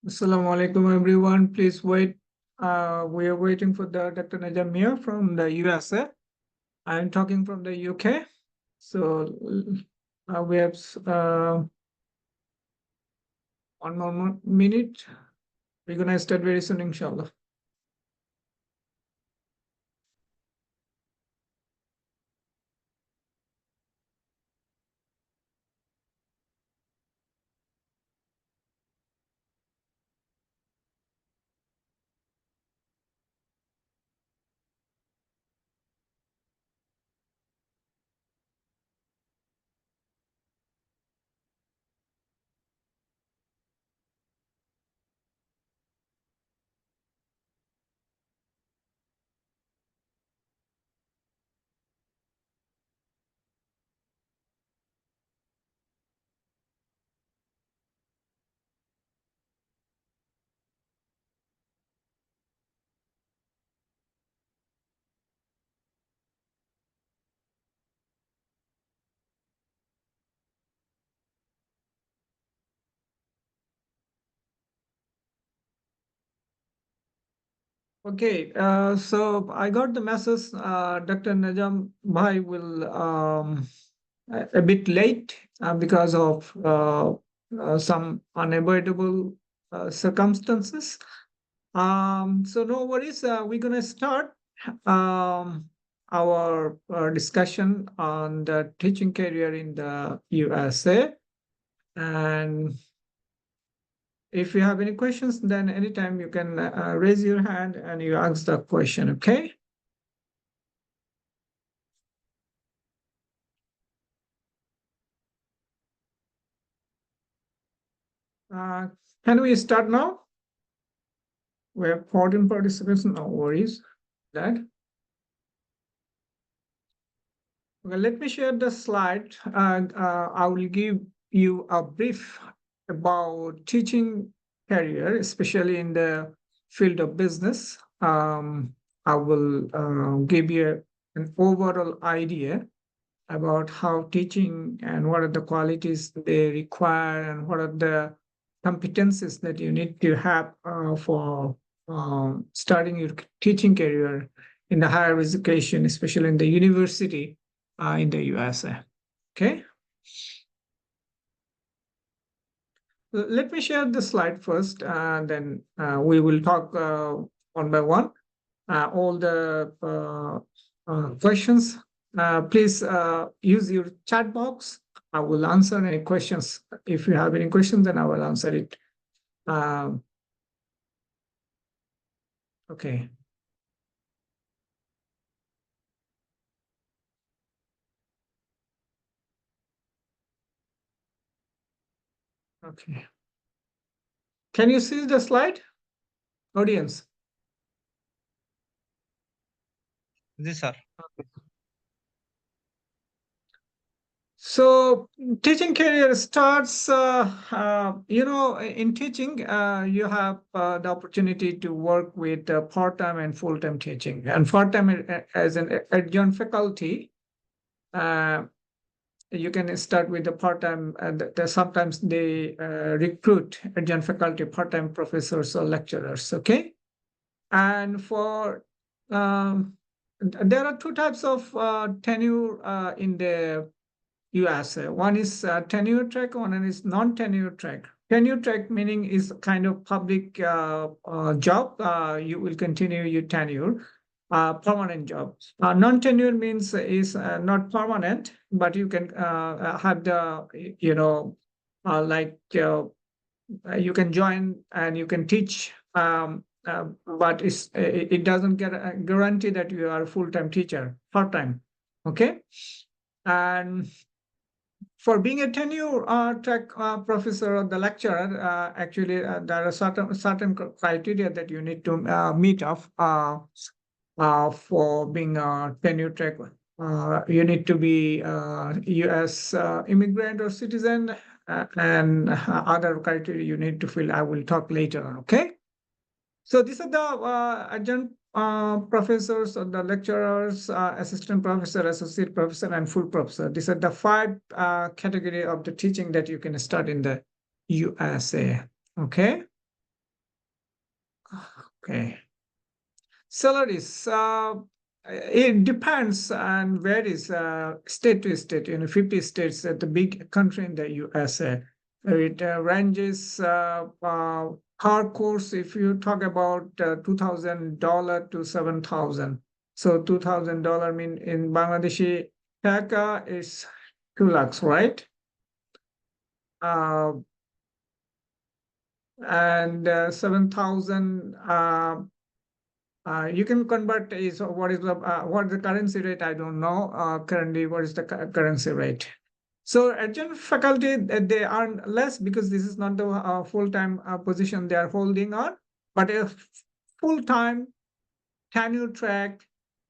Assalamu alaikum, everyone. Please wait. We are waiting for the Dr. Najam here from the USA. I'm talking from the UK. So we have one more minute. We're going to start very soon, inshallah. Okay, so I got the message. Dr. Najam Bhai will a bit late because of some unavoidable circumstances. So no worries. We're gonna start um, our discussion on the teaching career in the USA. And if you have any questions, then anytime you can raise your hand and you ask the question. Okay. Uh, can we start now? We have 14 participants. No worries. That. Okay, let me share the slide and I will give you a brief about teaching career, especially in the field of business. I will give you an overall idea about how teaching and what are the qualities they require and what are the competencies that you need to have for starting your teaching career in the higher education, especially in the university in the USA. Okay. Let me share the slide first, and then we will talk one by one. All the questions, please use your chat box. I will answer any questions. If you have any questions, then I will answer it. Okay. Okay. Can you see the slide, audience? Yes, sir. So teaching career starts, in teaching, you have the opportunity to work with part-time and full-time teaching. And part-time as an adjunct faculty, uh, you can start with the part-time. Sometimes they recruit adjunct faculty, part-time professors or lecturers. Okay, and for there are two types of tenure in the USA. One is tenure track, one is non-tenure track. Tenure track meaning is kind of public job. You will continue your tenure, permanent job. Non-tenure means is not permanent, but you can have the, like you can join and you can teach, but it doesn't get a guarantee that you are a full-time teacher, part-time. Okay. And for being a tenure track professor or the lecturer, actually there are certain criteria that you need to meet of for being a tenure track. You need to be U.S. Immigrant or citizen, and other criteria you need to fill. I will talk later on. Okay. So these are the adjunct professors or the lecturers, assistant professor, associate professor, and full professor. These are the five category of the teaching that you can start in the USA. Okay. Okay. Salaries, it depends and varies state to state. 50 states, the big country in the USA. It ranges per course. If you talk about $2,000 to 7,000. So $2,000 mean in Bangladeshi Taka is 2 lakhs, right? Uh, and 7,000. You can convert is what the currency rate? I don't know currently what is the currency rate. So adjunct faculty they earn less because this is not the full-time position they are holding on, but a full-time tenure track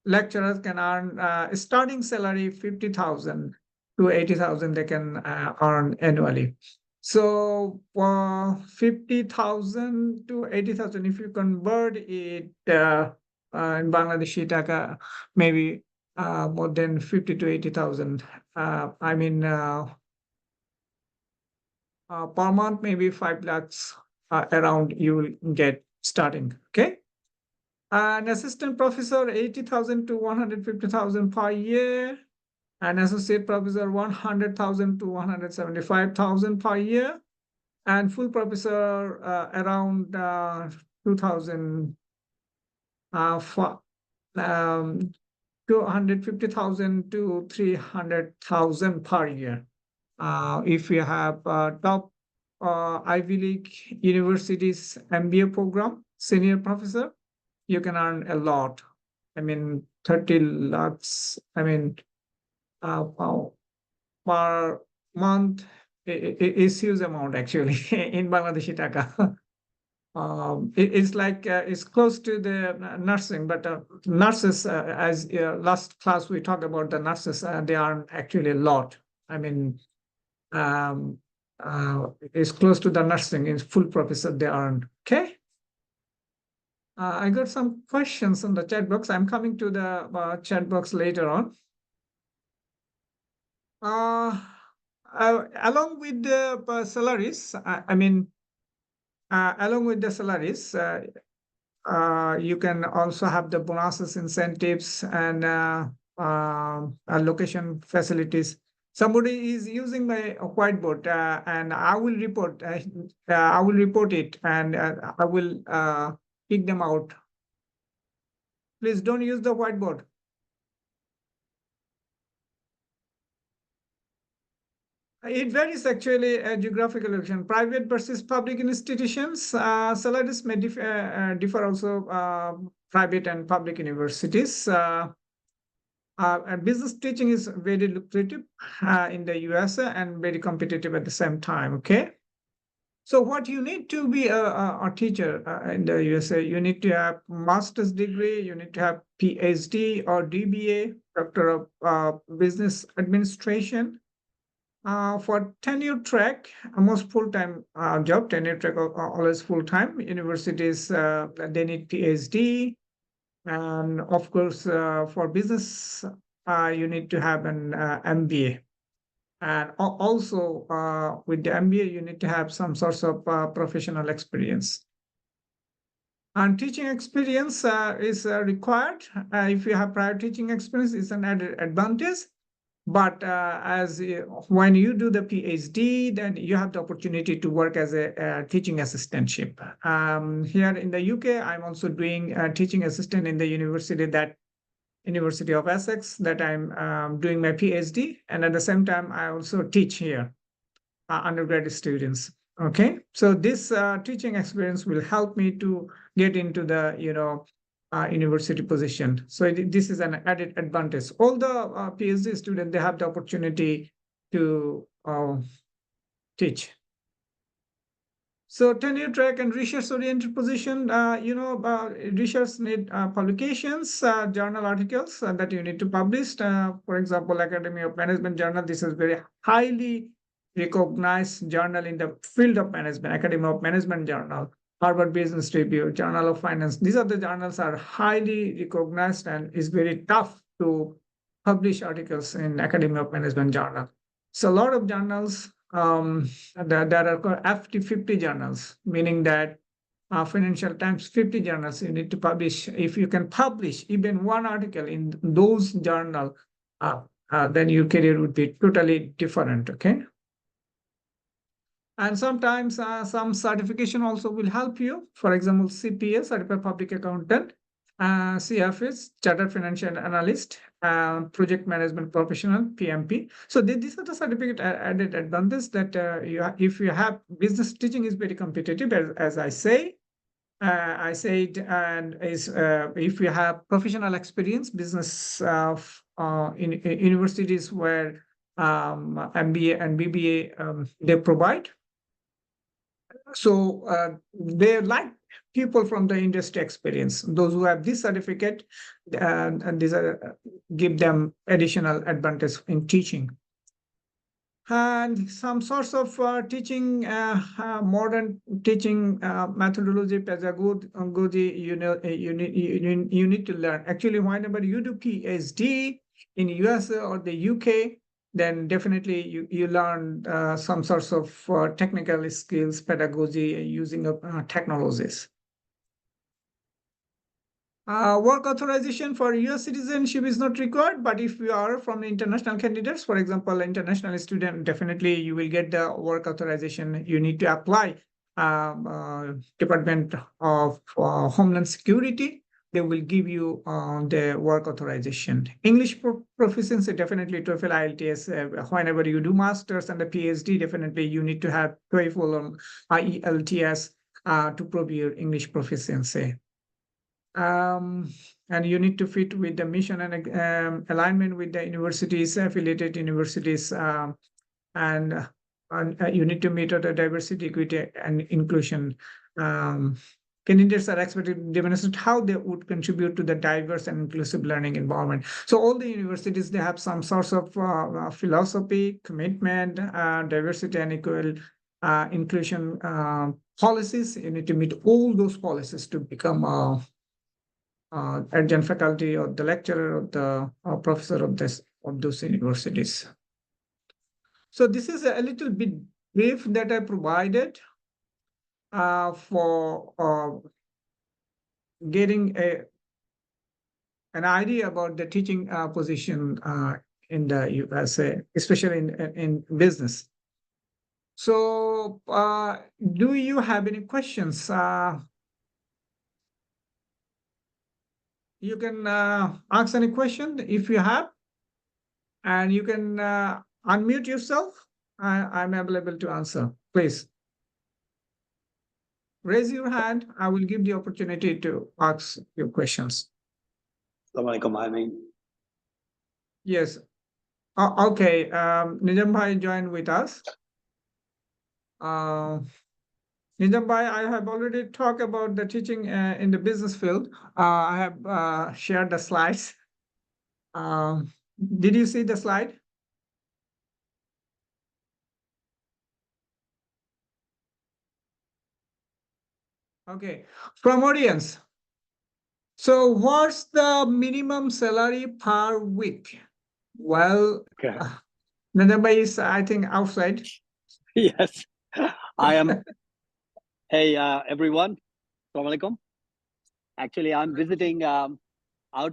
lecturers can earn starting salary 50,000 to 80,000 they can earn annually. So 50,000 to 80,000, if you convert it in Bangladeshi Taka, maybe more than 50 to 80,000. I mean, per month, maybe 5 lakhs around you will get starting. Okay. An assistant professor, 80,000 to 150,000 per year. An associate professor, 100,000 to 175,000 per year. And full professor, around 2,000, 250,000 to 300,000 per year. If you have top Ivy League universities MBA program, senior professor, you can earn a lot. I mean, 30 lakhs, I mean, per month is huge amount actually in Bangladeshi Taka. It's like it's close to the nursing, but nurses, as last class we talked about the nurses, they earn actually a lot. I mean, um, it's close to the nursing in full professor they earn. Okay. I got some questions on the chat box. I'm coming to the chat box later on. Along with the salaries, I mean, along with the salaries, you can also have the bonuses, incentives, and location facilities. Somebody is using my whiteboard, and I will report. I will report it, and I will kick them out. Please don't use the whiteboard. It varies actually geographical location. Private versus public institutions, salaries may differ also private and public universities. And business teaching is very lucrative in the US and very competitive at the same time. Okay. So what you need to be a teacher in the USA, you need to have master's degree, you need to have PhD or DBA, Doctor of Business Administration. For tenure track, most full-time job, tenure track always full-time. Universities, they need PhD. And of course, for business, you need to have an MBA. And also with the MBA, you need to have some sorts of professional experience. And teaching experience is required. If you have prior teaching experience, it's an added advantage. But when you do the PhD, then you have the opportunity to work as a teaching assistantship. Here in the UK, I'm also doing a teaching assistant in the University of Essex, that I'm doing my PhD. And at the same time, I also teach here undergraduate students. Okay, so this teaching experience will help me to get into the university position. So this is an added advantage. All the PhD students, they have the opportunity to teach. So tenure track and research-oriented position, research need publications, journal articles that you need to publish. For example, Academy of Management Journal, this is very highly recognized journal in the field of management, Academy of Management Journal, Harvard Business Review, Journal of Finance. These are the journals are highly recognized and it's very tough to publish articles in Academy of Management Journal. So a lot of journals, there are FT50 journals, meaning that Financial Times 50 journals. You need to publish. If you can publish even one article in those journal, then your career would be totally different. Okay. And sometimes some certification also will help you. For example, CPA, Certified Public Accountant, CFS, Chartered Financial Analyst, Project Management Professional, PMP. So these are the certificate added advantage that if you have business teaching is very competitive, as I say. I said, and is if you have professional experience, business in universities where MBA and BBA they provide. So they like people from the industry experience. Those who have this certificate, and these are give them additional advantage in teaching. And some sorts of teaching, modern teaching methodology, pedagogy, you need to learn. Actually, whenever you do PhD in USA or the UK, then definitely you learn some sorts of technical skills, pedagogy, using of technologies. Work authorization for US citizenship is not required, but if you are from international candidates, for example, international student, definitely you will get the work authorization. You need to apply Department of Homeland Security. They will give you the work authorization. English proficiency, definitely TOEFL, IELTS. Whenever you do masters and a PhD, definitely you need to have TOEFL or IELTS to prove your English proficiency. And you need to fit with the mission and alignment with the universities, affiliated universities, and you need to meet the diversity, equity, and inclusion. Candidates are expected to demonstrate how they would contribute to the diverse and inclusive learning environment. So all the universities, they have some sorts of philosophy, commitment, diversity and equal inclusion policies. You need to meet all those policies to become adjunct faculty or the lecturer or the professor of those universities. So this is a little bit brief that I provided for getting an idea about the teaching position in the USA, especially in business. So do you have any questions? You can ask any question if you have, and you can unmute yourself. I'm available to answer. Please raise your hand. I will give the opportunity to ask your questions. Assalamualaikum, Amin. Yes. Okay. Nijam Bhai joined with us. Nijam Bhai, I have already talked about the teaching in the business field. I have shared the slides. Did you see the slide? Okay. From audience. So what's the minimum salary per week? Well, Okay. Nijam Bhai is, I think, outside. Yes, I am. Hey, everyone. Assalamualaikum. Actually, I'm visiting out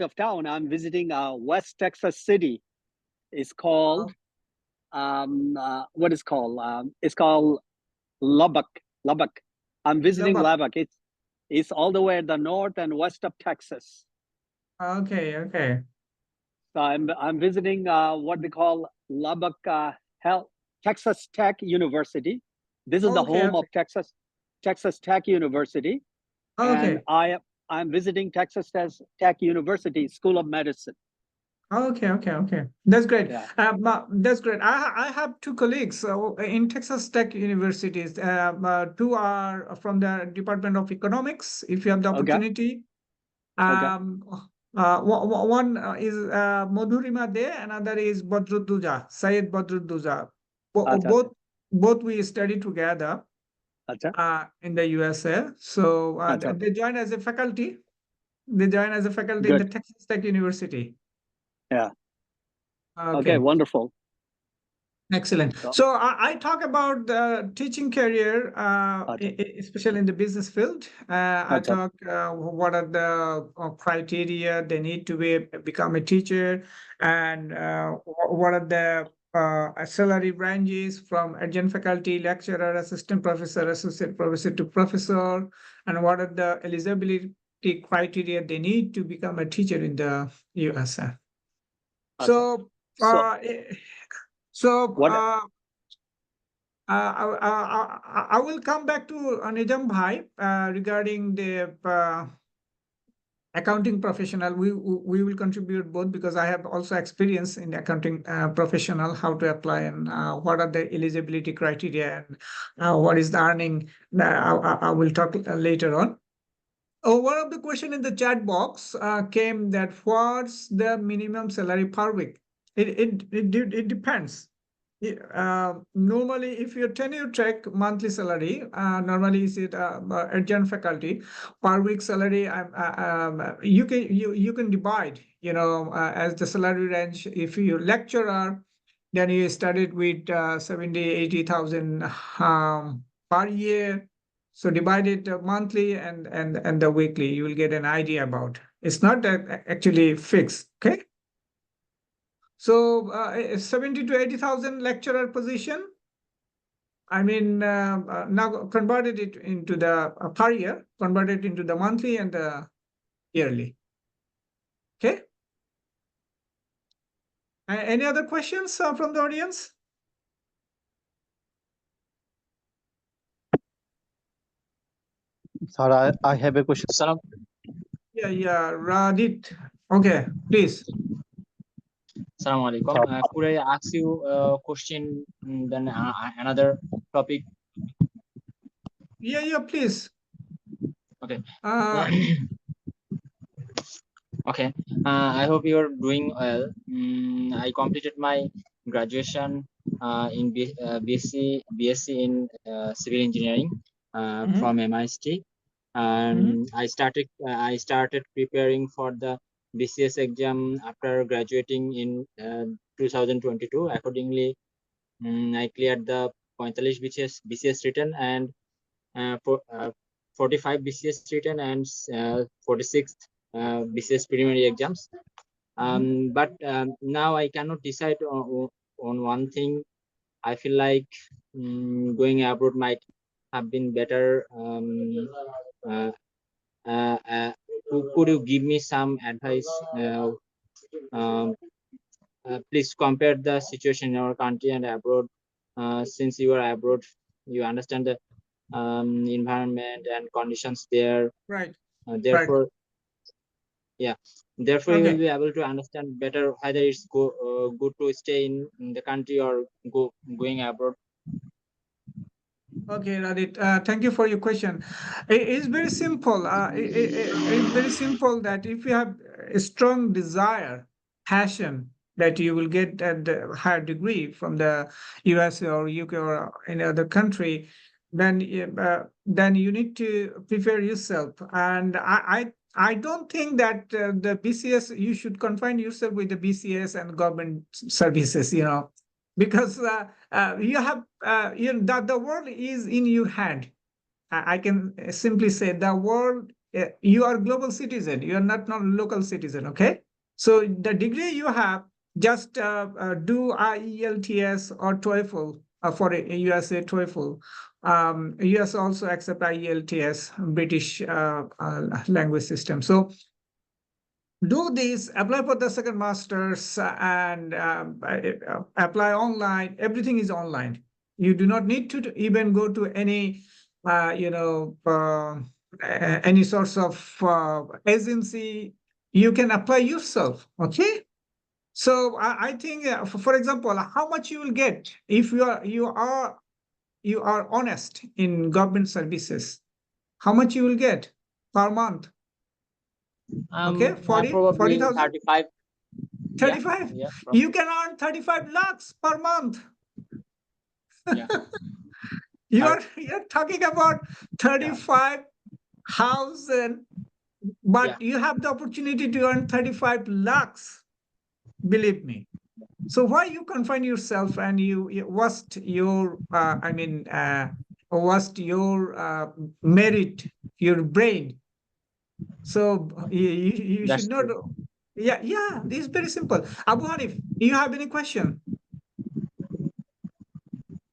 of town. I'm visiting West Texas City. It's called what is called? It's called Lubbock. Lubbock. I'm visiting Lubbock. Lubbock. It's all the way at the north and west of Texas. Okay, okay. So I'm visiting what they call Lubbock Texas Tech University. This is the Okay, home okay. of Texas Tech University. Okay. And I'm visiting Texas Tech University School of Medicine. Okay, okay, okay. That's great. Yeah. That's great. I have two colleagues in Texas Tech universities. Two are from the Department of Economics, if you have the Okay. opportunity. One is Madhurima De, another is Badrudduja, Syed Badrudduja. Acha, Both we study together acha. in the USA. So Acha. they join as a faculty. They join as a faculty in the Good. Texas Tech University. Yeah. Okay. Okay, wonderful. Excellent. So, So I talk about the teaching career, okay. especially in the business field. I Okay. talk what are the criteria they need to become a teacher, and what are the salary ranges from adjunct faculty, lecturer, assistant professor, associate professor to professor, and what are the eligibility criteria they need to become a teacher in the USA. Okay. So, So so what? I will come back to Nijam Bhai regarding the accounting professional. We will contribute both because I have also experience in accounting professional, how to apply and what are the eligibility criteria and what is the earning. I will talk later on. Oh, one of the question in the chat box came that what's the minimum salary per week? It depends. Normally, if your tenure track monthly salary, normally is it adjunct faculty per week salary? You can divide. As the salary range. If you lecturer, then you started with 70,000, 80,000 per year. So divide it monthly and the weekly. You will get an idea about. It's not actually fixed. Okay. So 70 to 80,000 lecturer position. I mean, now converted it into the per year, converted into the monthly and the yearly. Okay. Any other questions from the audience? Sir, I have a question. Salam. Yeah, Radit. Okay, please. Assalamu alaikum. Could I ask you a question, then another topic? Yeah, please. Okay. Uh, Okay. I hope you're doing well. I completed my graduation in BSc in civil engineering from MIST, and I started preparing for the BCS exam after graduating in 2022. Accordingly, I cleared the 45 BCS written and 45 BCS written and 46 BCS preliminary exams. But now I cannot decide on one thing. I feel like going abroad might have been better. Uh, could you give me some advice? Um, please compare the situation in our country and abroad. Since you are abroad, you understand the environment and conditions there. right. Therefore, yeah. Therefore, you will Okay. be able to understand better whether it's good to stay in the country or going abroad. Okay, Radit, thank you for your question. It's very simple. It's very simple that if you have a strong desire, passion that you will get at the higher degree from the US or UK or any other country, then you need to prepare yourself. And I don't think that the BCS, you should confine yourself with the BCS and government services, because you have that the world is in your hand. I can simply say the world. You are global citizen. You are not local citizen. Okay, so the degree you have, just do IELTS or TOEFL for a USA TOEFL. US also accept IELTS, British language system. So do this, apply for the second master's, and apply online. Everything is online. You do not need to even go to any any source of agency. You can apply yourself. Okay. So I think for example, how much you will get if you are honest in government services, how much you will get per month? Okay, 40 Probably 40,000. 35. 35. Yeah, You can earn 35 lakhs per month. yeah. You're talking about 35,000, but Yeah. you have the opportunity to earn 35 lakhs. Believe me. So why you confine yourself and what's your what's your merit, your brain? So you That's should not. true. Yeah, this is very simple. Abu Hanif, do you have any question?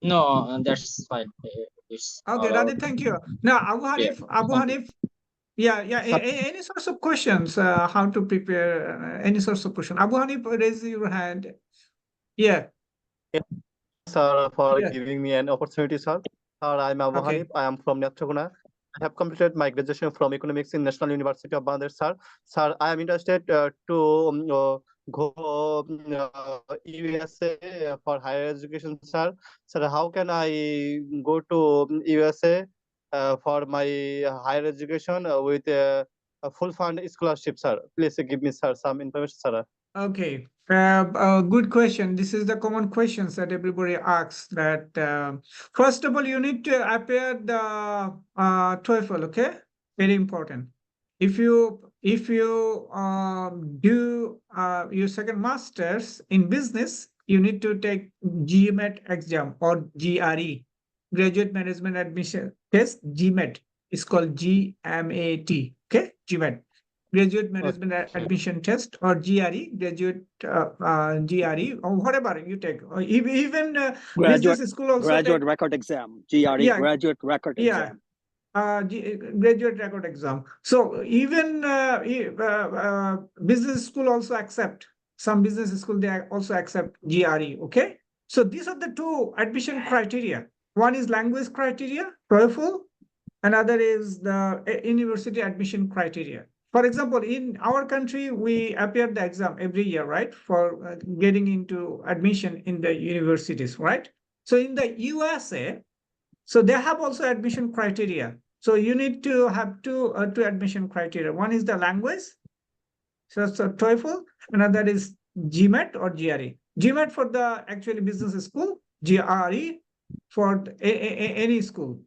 No, that's fine. It's Okay, all out Radhi, thank you. Now, clear. Abu Thank you. Hanif, yeah. Any sorts of questions? How to prepare? Any sorts of question? Abu Hanif, raise your hand. Yeah, Sir, for yeah. giving me an opportunity, sir. Sir, I'm Abu Okay. Hanif. I am from Netraguna. I have completed my graduation from economics in National University of Bangladesh, sir. Sir, I am interested to go USA for higher education, sir. Sir, how can I go to USA for my higher education with a full fund scholarship, sir? Please give me, sir, some information, sir. Okay. Good question. This is the common questions that everybody asks. That first of all, you need to appear the TOEFL. Okay, very important. If you do your second masters in business, you need to take GMAT exam or GRE, Graduate Management Admission Test. GMAT is called GMAT. Okay, GMAT. Graduate Management Admission Test, or GRE, GRE, or whatever you take. Or even Graduate business school also graduate take. record exam, GRE, Yeah, graduate record yeah. exam. Graduate record exam. So even business school also accept. Some business school they also accept GRE. Okay, so these are the two admission criteria. One is language criteria, TOEFL. Another is the university admission criteria. For example, in our country, we appear the exam every year, right, for getting into admission in the universities, right? So in the USA, so they have also admission criteria. So you need to have two admission criteria. One is the language, so TOEFL. Another is GMAT or GRE. GMAT for the actually business school, GRE for any school.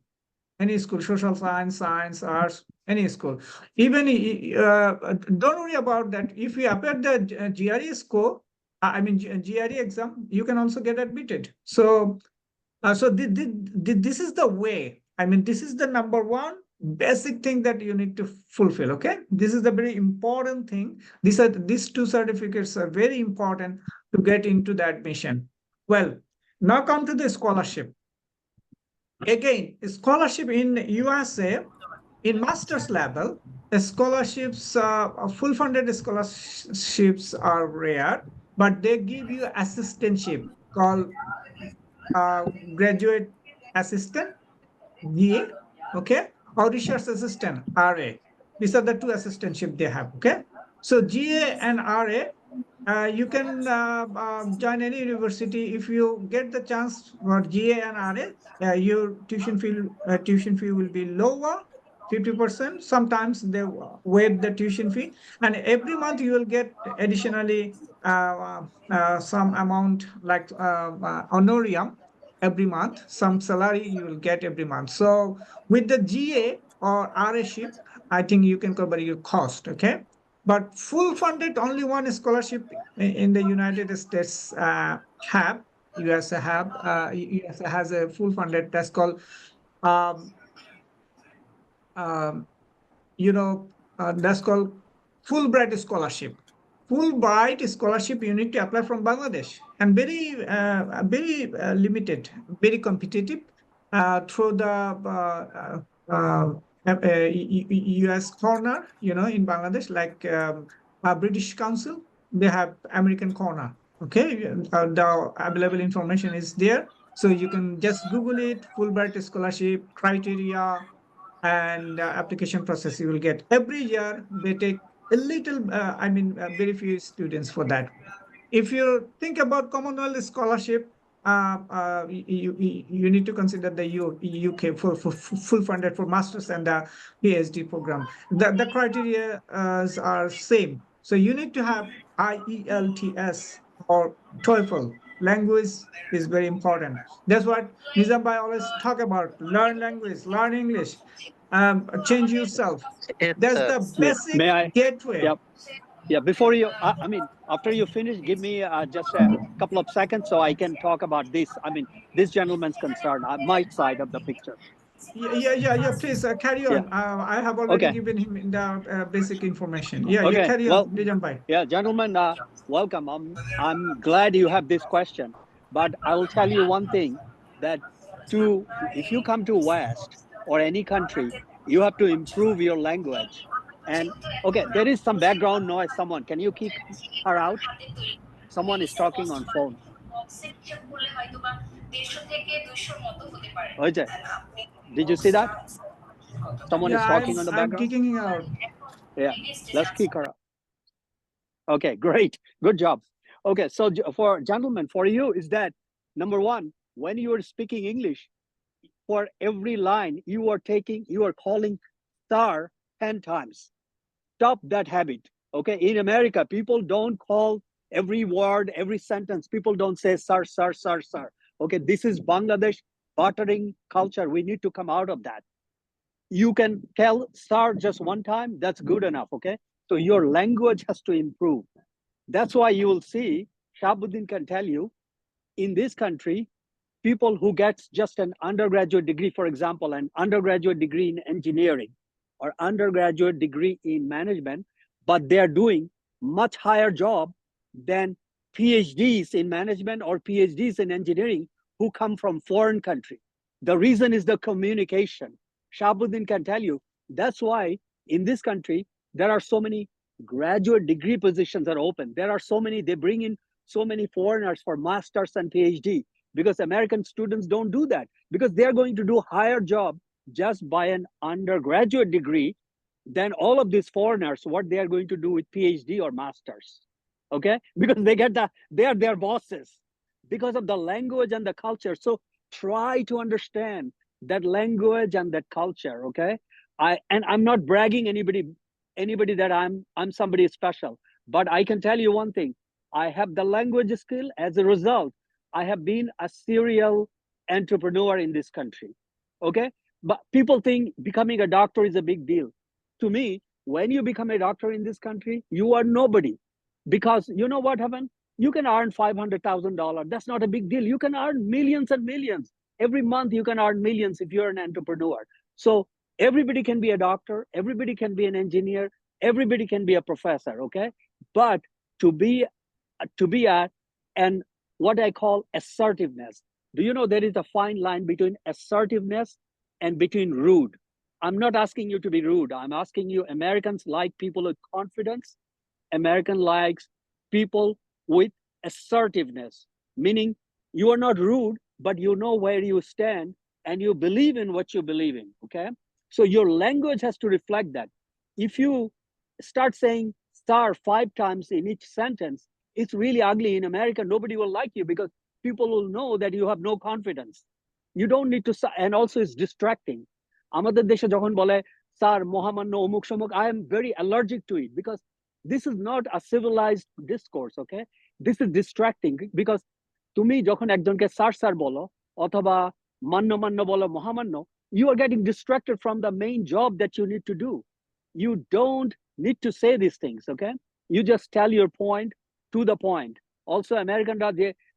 Any school, social science, arts, any school. Even don't worry about that. If you appear the GRE score, GRE exam, you can also get admitted. So, this is the way. This is the number one basic thing that you need to fulfill. Okay, this is the very important thing. These two certificates are very important to get into the admission. Well, now come to the scholarship. Again, scholarship in USA in master's level, scholarships, full funded scholarships are rare, but they give you assistantship called graduate assistant, GA, okay, or research assistant, RA. These are the two assistantship they have, okay. So GA and RA, you can join any university. If you get the chance for GA and RA, your tuition fee will be lower, 50%. Sometimes they waive the tuition fee, and every month you will get additionally some amount like honorarium every month. Some salary you will get every month. So with the GA or RA ship, I think you can cover your cost. Okay. But full funded, only one scholarship in the United States have. USA have. USA has a full funded. That's called, um, um, that's called Fulbright scholarship. Fulbright scholarship you need to apply from Bangladesh, and very limited, very competitive through the US corner, in Bangladesh, like British Council, they have American corner. Okay, the available information is there. So you can just Google it, Fulbright scholarship criteria, and application process you will get. Every year they take a little, very few students for that. If you think about Commonwealth scholarship, you need to consider the UK for full funded for masters and the PhD program. The criteria are same. So you need to have IELTS or TOEFL. Language is very important. That's what Nizam Bhai always talk about. Learn language, learn English, change yourself. Yes, That's sir. the May basic I? gateway. Yep. Yeah, before you, I mean, after you finish, give me just a couple of seconds so I can talk about this. I mean, this gentleman's concern, my side of the picture. Yeah. Please carry Yeah. on. I have already Okay. given him the basic information. Yeah, Okay. carry Well, on, Nijam bhai. yeah, gentlemen, welcome. I'm glad you have this question, but I will tell you one thing that if you come to West or any country, you have to improve your language. And okay, there is some background noise. Someone, can you kick her out? Someone is talking on phone. Oje, did you see that? Someone is Yeah, talking on the I'm background. kicking out. Yeah, let's kick her out. Okay, great. Good job. Okay, so for gentlemen, for you is that number one, when you are speaking English, for every line you are calling star 10 times. Stop that habit. Okay, in America, people don't call every word, every sentence. People don't say sir, sir, sir, sir. Okay, this is Bangladesh bartering culture. We need to come out of that. You can tell sir just one time, that's good enough. Okay, so your language has to improve. That's why you will see, Shabuddin can tell you, in this country, people who gets just an undergraduate degree, for example, an undergraduate degree in engineering or undergraduate degree in management, but they are doing much higher job than PhDs in management or PhDs in engineering who come from foreign country. The reason is the communication. Shabuddin can tell you, that's why in this country, there are so many graduate degree positions are open. There are so many, they bring in so many foreigners for masters and PhD, because American students don't do that, because they're going to do higher job just by an undergraduate degree than all of these foreigners, what they are going to do with PhD or masters. Okay, because they are their bosses because of the language and the culture. So try to understand that language and that culture. Okay, I'm not bragging anybody that I'm somebody special, but I can tell you one thing: I have the language skill. As a result, I have been a serial entrepreneur in this country. Okay, but people think becoming a doctor is a big deal. To me, when you become a doctor in this country, you are nobody, because you know what happened. You can earn $500,000. That's not a big deal. You can earn millions and millions every month. You can earn millions if you're an entrepreneur. So everybody can be a doctor. Everybody can be an engineer. Everybody can be a professor. Okay, but to be and what I call assertiveness. Do you know there is a fine line between assertiveness and between rude? I'm not asking you to be rude. I'm asking you, Americans like people with confidence. American likes people with assertiveness, meaning you are not rude, but you know where you stand and you believe in what you believe in. Okay. So your language has to reflect that. If you start saying star 5 times in each sentence, it's really ugly. In America, nobody will like you because people will know that you have no confidence. You don't need to, and also it's distracting. আমাদের দেশে যখন বলে sir মহামান্য অমুক সমুক, I am very allergic to it because this is not a civilized discourse. Okay, this is distracting because তুমি যখন একজনকে sir sir বলো অথবা মান্য মান্য বলো মহামান্য, you are getting distracted from the main job that you need to do. You don't need to say these things. Okay, you just tell your point to the point. Also, American,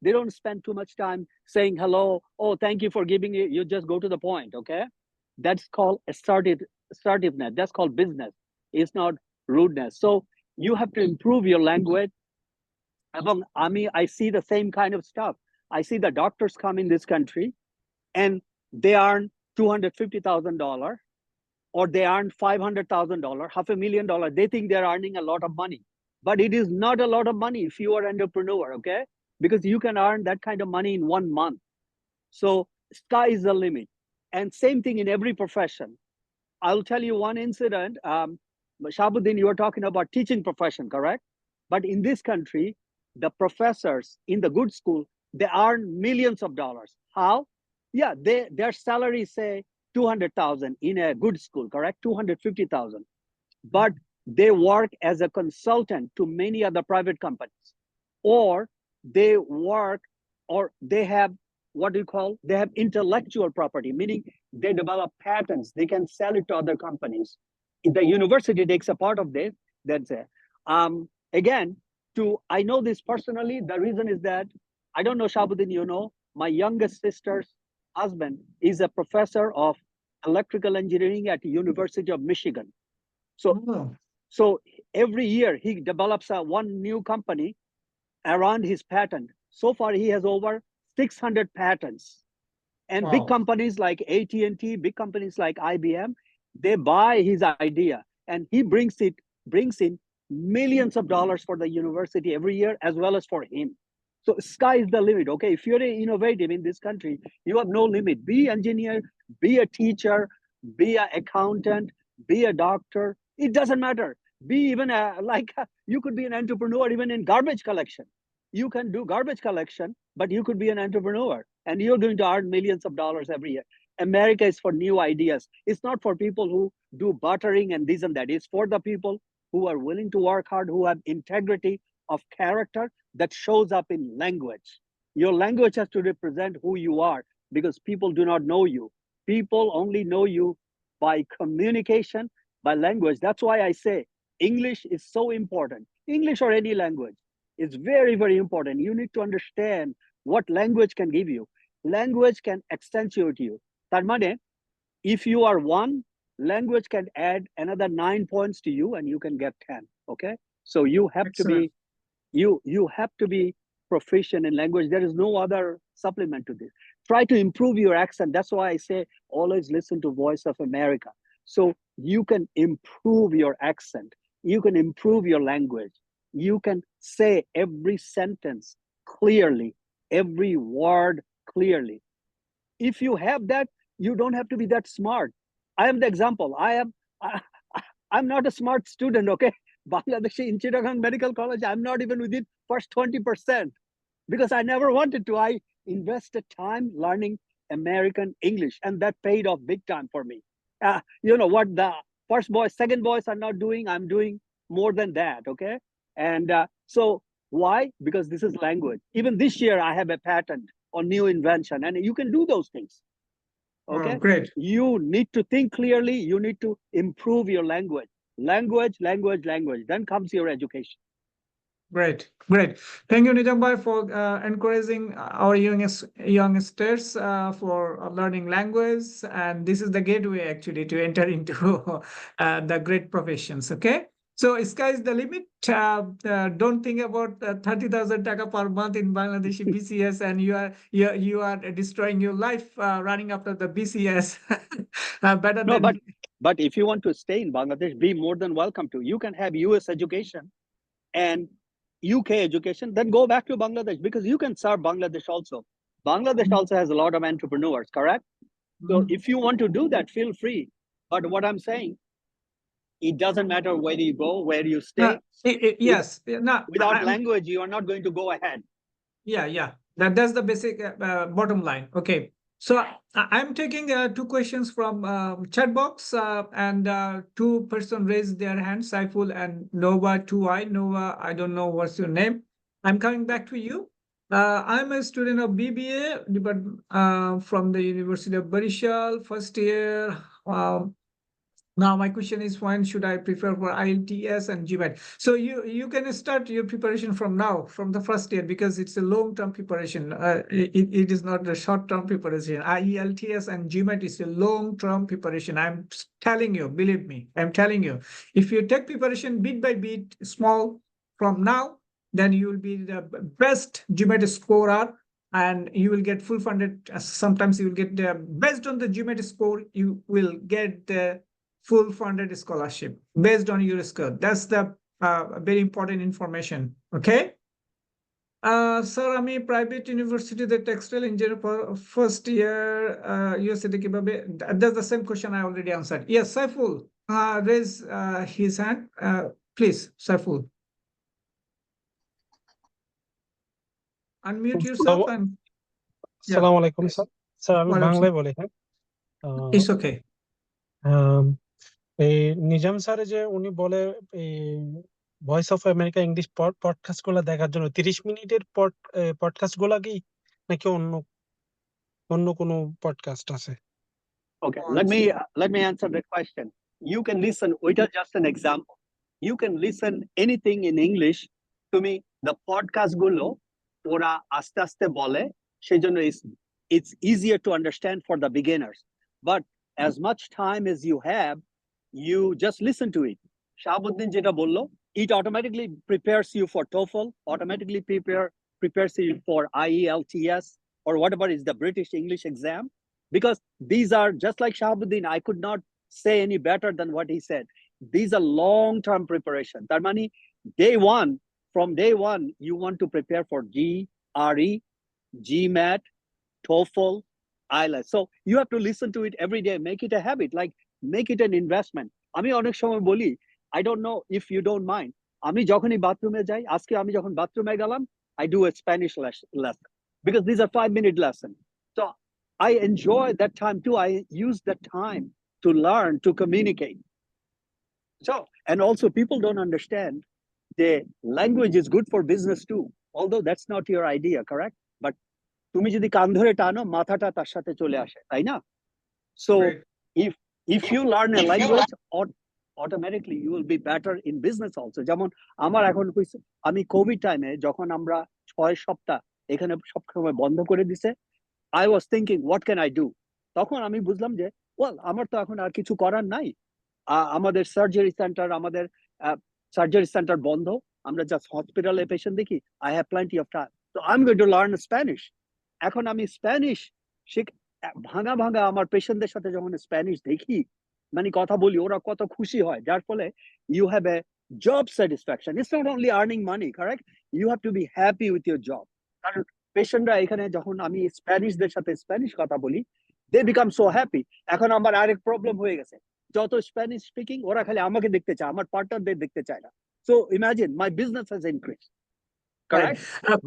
they don't spend too much time saying hello, oh thank you for giving it. You just go to the point. Okay, that's called assertiveness. That's called business. It's not rudeness. So you have to improve your language. I see the same kind of stuff. I see the doctors come in this country and they earn $250,000 or they earn $500,000, $500,000. They think they're earning a lot of money, but it is not a lot of money if you are an entrepreneur. Okay, because you can earn that kind of money in 1 month. So sky is the limit. And same thing in every profession. I'll tell you one incident. Shabuddin, you were talking about teaching profession, correct? But in this country, the professors in the good school, they earn millions of dollars. How? Yeah, their salary say 200,000 in a good school, correct? 250,000. But they work as a consultant to many other private companies, or they work, or they have what do you call? They have intellectual property, meaning they develop patents. They can sell it to other companies. The university takes a part of this. That's it. again, I know this personally. The reason is that, I don't know, Shabuddin, you know, my youngest sister's husband is a professor of electrical engineering at the University of Michigan. So, Oh, so every year he develops one new company around his patent. So far, he has over 600 patents. And big wow. companies like AT&T, big companies like IBM, they buy his idea, and he brings in millions of dollars for the university every year, as well as for him. So sky is the limit. Okay, if you're innovative in this country, you have no limit. Be engineer, be a teacher, be an accountant, be a doctor. It doesn't matter. Be even you could be an entrepreneur even in garbage collection. You can do garbage collection, but you could be an entrepreneur, and you're going to earn millions of dollars every year. America is for new ideas. It's not for people who do buttering and this and that. It's for the people who are willing to work hard, who have integrity of character that shows up in language. Your language has to represent who you are, because people do not know you. People only know you by communication, by language. That's why I say English is so important. English or any language is very, very important. You need to understand what language can give you. Language can accentuate you. Tarmane, if you are 1, language can add another 9 points to you, and you can get 10. Okay, so you have Excellent. to be you have to be proficient in language. There is no other supplement to this. Try to improve your accent. That's why I say always listen to Voice of America, so you can improve your accent, you can improve your language, you can say every sentence clearly, every word clearly. If you have that, you don't have to be that smart. I am the example. I'm not a smart student, okay? Bangladeshi in Chittagong Medical College, I'm not even within first 20%, because I never wanted to. I invested time learning American English, and that paid off big time for me. You know what the first boys, second boys are not doing, I'm doing more than that, okay? And so why? Because this is language. Even this year, I have a patent on new invention, and you can do those things. Okay, Great. you need to think clearly, you need to improve your language. Language. Then comes your education. Great. Thank you, Nijam for encouraging our youngsters for learning language, and this is the gateway actually to enter into the great professions. Okay, so sky is the limit. Don't think about 30,000 taka per month in Bangladeshi BCS, and you are destroying your life running after the BCS. Better No, than but if you want to stay in Bangladesh, be more than welcome to. You can have US education and UK education, then go back to Bangladesh, because you can serve Bangladesh also. Bangladesh also has a lot of entrepreneurs, correct? So if you want to do that, feel free. But what I'm saying, it doesn't matter where you go, where you stay. yes. No, Without language, you are not going to go ahead. Yeah. That's the basic bottom line. Okay. So I'm taking 2 questions from chat box, and 2 person raised their hand, Saiful and Nova 2i. Nova, I don't know what's your name. I'm coming back to you. I'm a student of BBA from the University of Barishal, first year. Now my question is, when should I prepare for IELTS and GMAT? So you can start your preparation from now, from the first year, because it's a long-term preparation. It is not a short-term preparation. IELTS and GMAT is a long-term preparation. I'm telling you, believe me, I'm telling you. If you take preparation bit by bit, small from now, then you will be the best GMAT scorer, and you will get full funded. Sometimes you will get based on the GMAT score, you will get the full funded scholarship based on your score. That's the very important information. Okay. Sir আমি private ইউনিভার্সিটিতে textile engineer first year ইউএসএতে কিভাবে, that's the same question I already answered. Yes, Saiful raise his hand, please. Saiful, unmute yourself and আসসালামু আলাইকুম sir. Sir আমি Walaikum বাংলায় বলি। হ্যাঁ, it's okay. এই নিজাম স্যার যে উনি বলে এই voice of America English podcast গুলো দেখার জন্য 30 মিনিটের পডকাস্ট গুলা কি, নাকি অন্য কোনো পডকাস্ট আছে? Okay, let me answer that question. You can listen. It is just an example. you can listen anything in English. To me, the podcast gulo ora aste aste bole, sejono it's easier to understand for the beginners. But as much time as you have, you just listen to it. Shahabuddin jeta bollo, it automatically prepares you for TOEFL, automatically prepares you for IELTS or whatever is the British English exam. Because these are just like Shahabuddin, I could not say any better than what he said. These are long-term preparation. That money, from day one, you want to prepare for GRE, GMAT, TOEFL, IELTS. So you have to listen to it every day. Make it a habit. Like make it an investment. আমি অনেক সময় বলি, I don't know if you don't mind. আমি যখনই বাথরুমে যাই, আজকে আমি যখন বাথরুমে গেলাম, I do a Spanish lesson because these are 5-minute lessons. So I enjoy that time too. I use that time to learn, to communicate. So, and also people don't understand the language is good for business too, although that's not your idea, correct? But তুমি যদি কান ধরে টানো মাথাটা তার সাথে চলে আসে, তাই না? So Right. if you learn a language, automatically you will be better in business also. যেমন আমার এখন আমি কোভিড টাইমে যখন আমরা 6 সপ্তাহ এখানে সব সময় বন্ধ করে দিছে, I was thinking what can I do? তখন আমি বুঝলাম যে well আমার তো এখন আর কিছু করার নাই, আমাদের সার্জারি সেন্টার বন্ধ, আমরা জাস্ট হসপিটালে পেশেন্ট দেখি, I have plenty of time, so I'm going to learn Spanish. এখন আমি স্প্যানিশ ভাঙা ভাঙা আমার পেশেন্টদের সাথে যখন স্প্যানিশ দেখি, মানে কথা বলি, ওরা কত খুশি হয়, যার ফলে you have a job satisfaction. It's not only earning money, correct? You have to be happy with your job. কারণ পেশেন্টরা এখানে যখন আমি স্প্যানিশদের সাথে স্প্যানিশ কথা বলি, they become so happy. এখন আমার আরেক প্রবলেম হয়ে গেছে, যত স্প্যানিশ স্পিকিং ওরা খালি আমাকে দেখতে চায়, আমার পার্টনারদের দেখতে চায় না. So imagine my business has increased, correct?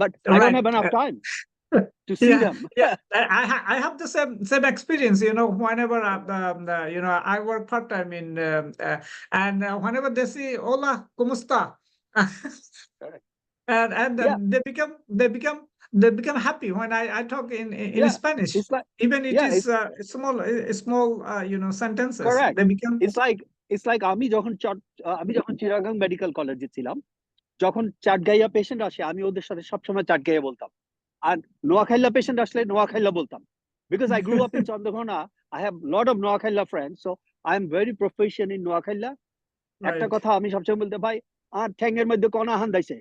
But I don't have enough time to see them. Yeah, I have the same experience. You know, whenever you know, I work part time in and whenever they say "Hola, cómo está," and Yeah. they become happy when I talk in Yeah, Spanish. it's like Even it yeah, is it's small you know sentences. correct. They become It's like আমি যখন Chittagong medical কলেজে ছিলাম, যখন চাটগাইয়া patient আসে আমি ওদের সাথে সবসময় চাটগাইয়া বলতাম, আর নোয়াখাইলা পেশেন্ট আসলে নোয়াখাইলা বলতাম, because I grew up in Chandraghona. I have a lot of নোয়াখাইলা friends, so I am very proficient in নোয়াখাইলা. একটা right. কথা আমি সবসময় বলতে, ভাই আর ঠ্যাঙ্গের মধ্যে কণা হান্দাইছে,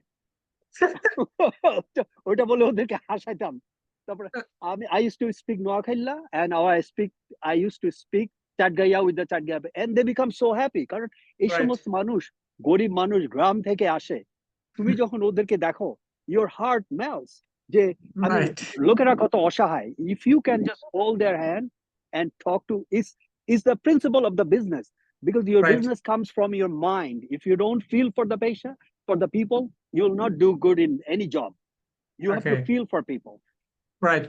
ওইটা বলে ওদেরকে হাসাইতাম. তারপরে I used to speak নোয়াখাইলা and now I used to speak চাটগাইয়া with the চাটগাইয়া, and they become so happy. কারণ এই Right. সমস্ত মানুষ, গরিব মানুষ, গ্রাম থেকে আসে, তুমি যখন ওদেরকে দেখো, your heart melts. যে I mean, Right. লোকেরা কত অসহায়. If you can just hold their hand and talk to, is the principle of the business, because your Right. business comes from your mind. If you don't feel for the patient, for the people, you will not do good in any job. You have to Okay. feel for people. Right.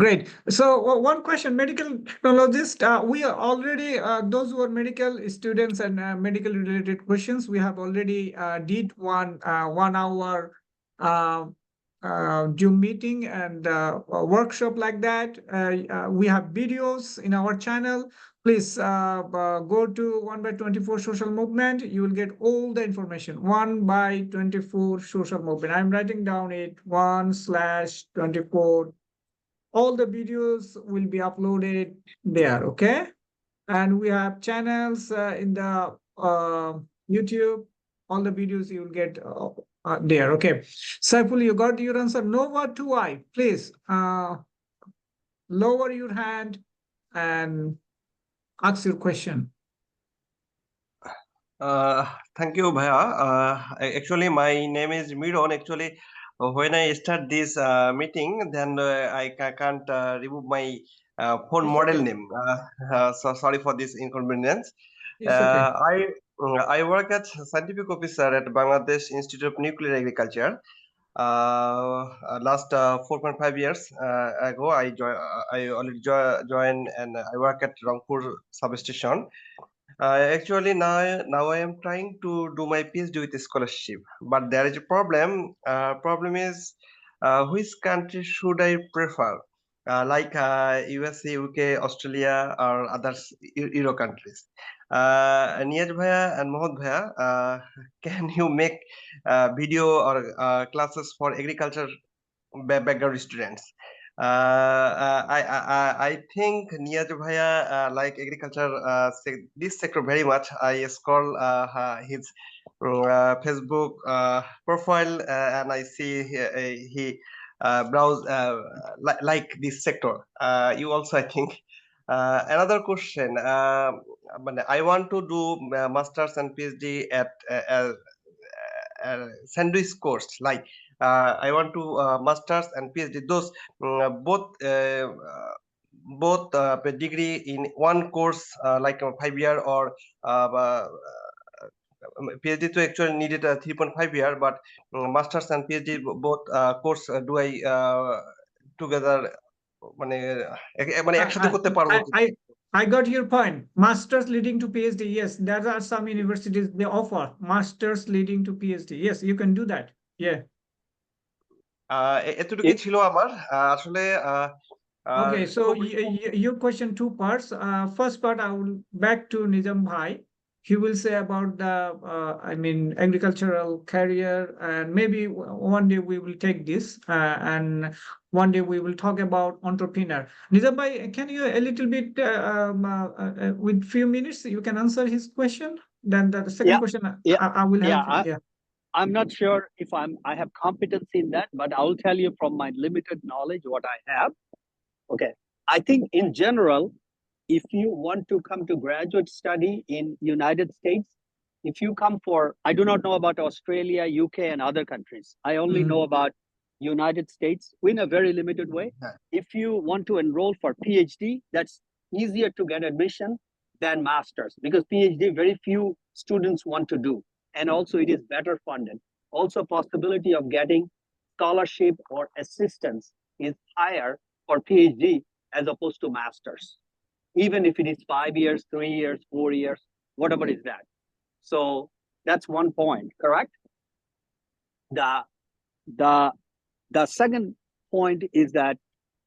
Great. So one question, medical technologist, we are already, those who are medical students and medical related questions, we have already did one hour Zoom meeting and a workshop like that. We have videos in our channel. Please go to 1/24 social movement. You will get all the information. 1/24 social movement. I'm writing down it 1/24. All the videos will be uploaded there, okay? And we have channels in the YouTube. All the videos you will get there, okay? Saiful, you got your answer. Nova 2i, please lower your hand and ask your question. Thank you, Bhaiya. Actually, my name is Miron. Actually, when I start this meeting, then I can't remove my phone It's model okay. name. So sorry for this inconvenience. It's okay. I work as scientific officer at Bangladesh Institute of Nuclear Agriculture. Last 4.5 years ago, I already joined and I work at Rangpur substation. Actually, now I am trying to do my PhD with a scholarship, but there is a problem. Problem is which country should I prefer? Like USA, UK, Australia, or other Euro countries. Niyaj Bhaiya and Mohod Bhaiya, can you make video or classes for agriculture background students? I think Niyaj Bhaiya like agriculture this sector very much. I scroll his Facebook profile and I see he browse like this sector. You also, I think. Another question. I want to do masters and PhD at sandwich course. Like I want to masters and PhD. Those both degree in one course, like a 5 year or PhD to actually needed a 3.5 year, but masters and PhD both course do I together মানে মানে একসাথে করতে পারবো কি? I got your point. Masters leading to PhD. Yes, there are some universities they offer masters leading to PhD. Yes, you can do that. Yeah. এতটুকুই ছিল আমার আসলে Okay, so your question two parts. First part, I will back to Nizam Bhai. He will say about the, I mean, agricultural career, and maybe one day we will take this, and one day we will talk about entrepreneur. Nizam Bhai, can you a little bit, with few minutes, you can answer his question? Then the second Yeah, question, yeah, I will help yeah, you. Yeah. I'm not sure if I have competency in that, but I will tell you from my limited knowledge what I have. Okay. I think in general, if you want to come to graduate study in United States, if you come for, I do not know about Australia, UK, and other countries. I only know about United States in a very limited way. If you want to enroll for PhD, that's easier to get admission than masters, because PhD very few students want to do. And also it is better funded. Also possibility of getting scholarship or assistance is higher for PhD as opposed to masters, even if it is 5 years, 3 years, 4 years, whatever is that. So that's one point, correct? The second point is that,